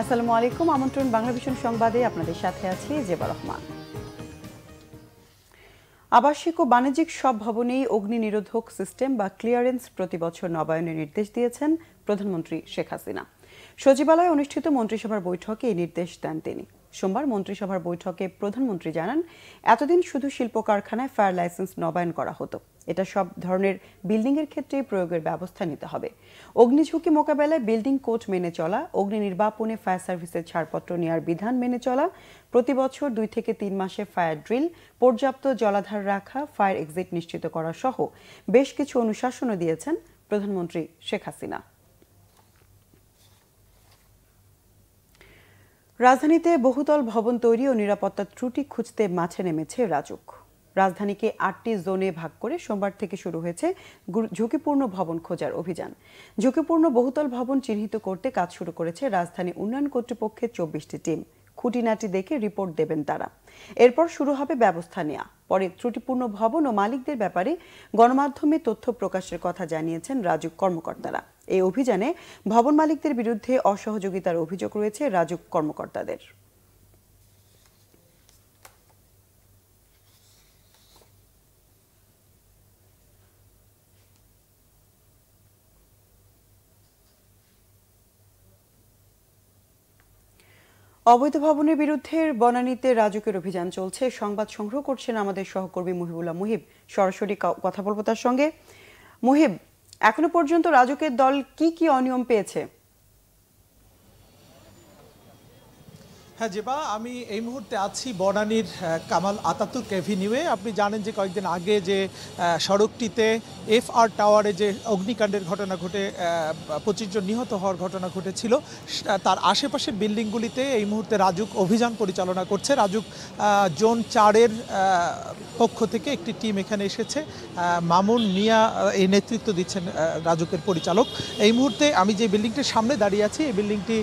আসসালামু আলাইকুম। আমন্ত্রণ বাংলাভিশন সংবাদে আপনাদের সাথে আছি জেবা রহমান। আবাসিক ও বাণিজ্যিক সব ভবনেই অগ্নি নিরোধক সিস্টেম বা ক্লিয়ারেন্স প্রতি বছর নবায়নের নির্দেশ দিয়েছেন প্রধানমন্ত্রী শেখ হাসিনা। সচিবালয়ে অনুষ্ঠিত মন্ত্রিসভার বৈঠকে এই নির্দেশ দেন তিনি। সোমবার মন্ত্রিসভার বৈঠকে প্রধানমন্ত্রী জানান, এতদিন শুধু শিল্প কারখানায় ফায়ার লাইসেন্স নবায়ন করা হতো, এটা সব ধরনের বিল্ডিংয়ের ক্ষেত্রে প্রয়োগের ব্যবস্থা নিতে হবে। অগ্নিঝুঁকি মোকাবেলায় বিল্ডিং কোড মেনে চলা, অগ্নি নির্বাপনে ফায়ার সার্ভিসের ছাড়পত্র নেওয়ার বিধান মেনে চলা, প্রতি বছর 2 থেকে 3 মাসে ফায়ার ড্রিল, পর্যাপ্ত জলাধার রাখা, ফায়ার এক্সিট নিশ্চিত করা সহ বেশ কিছু অনুশাসনও দিয়েছেন প্রধানমন্ত্রী শেখ হাসিনা। রাজধানীতে বহুতল ভবন তৈরি ও নিরাপত্তার ত্রুটি খুঁজতে মাঠে নেমেছে রাজুক। রাজধানীকে 8টি জোনে ভাগ করে সোমবার থেকে শুরু হয়েছে ঝুঁকিপূর্ণ ভবন খোঁজার অভিযান। ঝুঁকিপূর্ণ বহুতল ভবন চিহ্নিত করতে কাজ শুরু করেছে রাজধানী উন্নয়ন কর্তৃপক্ষের 24টি টিম। খুঁটিনাটি দেখে রিপোর্ট দেবেন তারা। এরপর শুরু হবে ব্যবস্থা নেওয়া। পরে ত্রুটিপূর্ণ ভবন ও মালিকদের ব্যাপারে গণমাধ্যমে তথ্য প্রকাশের কথা জানিয়েছেন রাজুক কর্মকর্তারা। এই অভিযানে ভবন মালিকদের বিরুদ্ধে অসহযোগিতার অভিযোগ রয়েছে রাজুক কর্মকর্তাদের। অবৈধ ভবনের বিরুদ্ধে বনানীতে রাজুকের অভিযান চলছে। সংবাদ সংগ্রহ করছেন আমাদের সহকর্মী মুহিবুল্লাহ মুহিব। সরাসরি কথা বলবো তার সঙ্গে। মুহিব, এখনো পর্যন্ত রাজুকের দল কি কি অনিয়ম পেয়েছে? হ্যাঁ জেবা, আমি এই মুহূর্তে আছি বনানীর কামাল আতাতুর্ক এভিনিউয়ে। আপনি জানেন যে কয়েকদিন আগে যে সড়কটিতে FR টাওয়ারে যে অগ্নিকাণ্ডের ঘটনা ঘটে 25 জন নিহত হওয়ার ঘটনা ঘটেছিল, তার আশেপাশের বিল্ডিংগুলিতে এই মুহূর্তে রাজুক অভিযান পরিচালনা করছে। রাজুক জোন 4-এর পক্ষ থেকে একটি টিম এখানে এসেছে। মামুন মিয়া এই নেতৃত্ব দিচ্ছেন রাজুকের পরিচালক। এই মুহূর্তে আমি যে বিল্ডিংটির সামনে দাঁড়িয়ে আছি, এই বিল্ডিংটি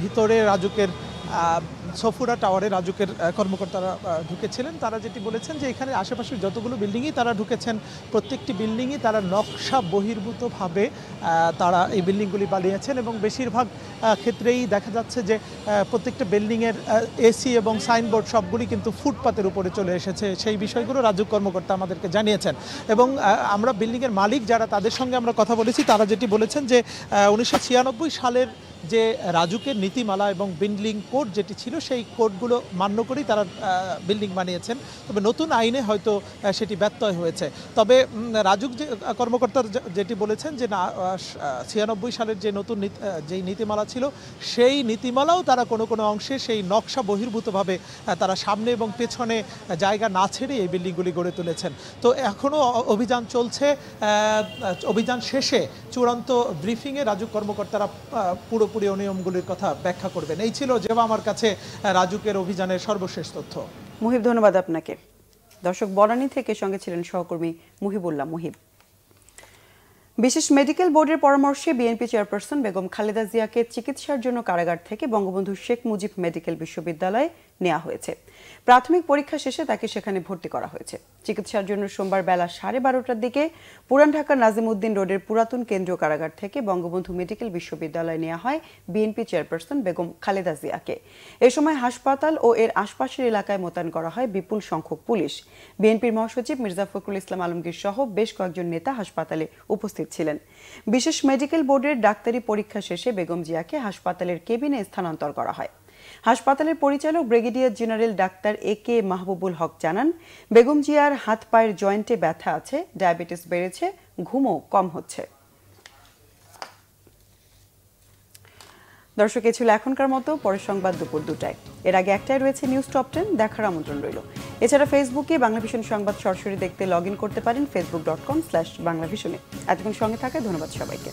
ভিতরে রাজুকের সফুরা টাওয়ারে রাজুকের কর্মকর্তারা ঢুকেছিলেন। তারা যেটি বলেছেন যে এখানে আশেপাশের যতগুলো বিল্ডিংই তারা ঢুকেছেন, প্রত্যেকটি বিল্ডিংই তারা নকশা বহির্ভূতভাবে তারা এই বিল্ডিংগুলি বানিয়েছেন এবং বেশিরভাগ ক্ষেত্রেই দেখা যাচ্ছে যে প্রত্যেকটা বিল্ডিংয়ের এসি এবং সাইনবোর্ড সবগুলি কিন্তু ফুটপাতের উপরে চলে এসেছে। সেই বিষয়গুলো রাজুক কর্মকর্তা আমাদেরকে জানিয়েছেন এবং আমরা বিল্ডিংয়ের মালিক যারা, তাদের সঙ্গে আমরা কথা বলেছি। তারা যেটি বলেছেন যে 1996 সালের যে রাজুকের নীতিমালা এবং বিল্ডিং কোড যেটি ছিল, সেই কোডগুলো মান্য করেই তারা বিল্ডিং বানিয়েছেন। তবে নতুন আইনে হয়তো সেটি ব্যত্যয় হয়েছে। তবে রাজুক যে কর্মকর্তা যেটি বলেছেন যে না, 96 সালের যে নতুন যেই নীতিমালা ছিল, সেই নীতিমালাও তারা কোনো কোনো অংশে সেই নকশা বহির্ভূতভাবে তারা সামনে এবং পেছনে জায়গা না ছেড়ে এই বিল্ডিংগুলি গড়ে তুলেছেন। তো এখনও অভিযান চলছে। অভিযান শেষে চূড়ান্ত ব্রিফিংয়ে রাজুক কর্মকর্তারা পুরোপুরি অনিয়মগুলির কথা ব্যাখ্যা করবেন। এই ছিল যেবা আমার কাছে রাজুকের অভিযানের সর্বশেষ তথ্য। মুহিব, ধন্যবাদ আপনাকে। দর্শক, বনানী থেকে সঙ্গে ছিলেন সহকর্মী মুহিবুল্লাহ মুহিব। বিশেষ মেডিকেল বোর্ডের পরামর্শে বিএনপি চেয়ারপারসন বেগম খালেদা জিয়াকে চিকিৎসার জন্য কারাগার থেকে বঙ্গবন্ধু শেখ মুজিব মেডিকেল বিশ্ববিদ্যালয়ে নেওয়া হয়েছে। প্রাথমিক পরীক্ষা শেষে তাকে সেখানে ভর্তি করা হয়েছে। চিকিৎসার জন্য সোমবার বেলা 12:30টার দিকে পুরান ঢাকার নাজিমউদ্দিন রোডের পুরাতন কেন্দ্রীয় কারাগার থেকে বঙ্গবন্ধু মেডিকেল বিশ্ববিদ্যালয়ে নেওয়া হয় বিএনপি চেয়ারপারসন বেগম খালেদা জিয়াকে। এ সময় হাসপাতাল ও এর আশপাশের এলাকায় মোতায়েন করা হয় বিপুল সংখ্যক পুলিশ। বিএনপির মহাসচিব মির্জা ফখরুল ইসলাম আলমগীর সহ বেশ কয়েকজন নেতা হাসপাতালে উপস্থিত ছিলেন। বিশেষ মেডিকেল বোর্ডের ডাক্তারি পরীক্ষা শেষে বেগম জিয়াকে হাসপাতালের কেবিনে স্থানান্তর করা হয়। হাসপাতালের পরিচালক brigadier general doctor AK Mahbubul Haq জানান, বেগম জিয়ার হাত পায়ের জয়েন্টে ব্যথা আছে, ডায়াবেটিস বেড়েছে, ঘুমও কম হচ্ছে। দর্শক, এ ছিল এখনকার মতো। পরের সংবাদ দুপুর 2টায়। এর আগে 1টায় রয়েছে নিউজ টপ 10, দেখার আমন্ত্রণ রইল। এছাড়া ফেসবুকে বাংলাভিশন সংবাদ সরাসরি দেখতে লগ ইন করতে পারেন facebook.com/বাংলাভিশনে। এতক্ষণ সঙ্গে থাকায় ধন্যবাদ সবাইকে।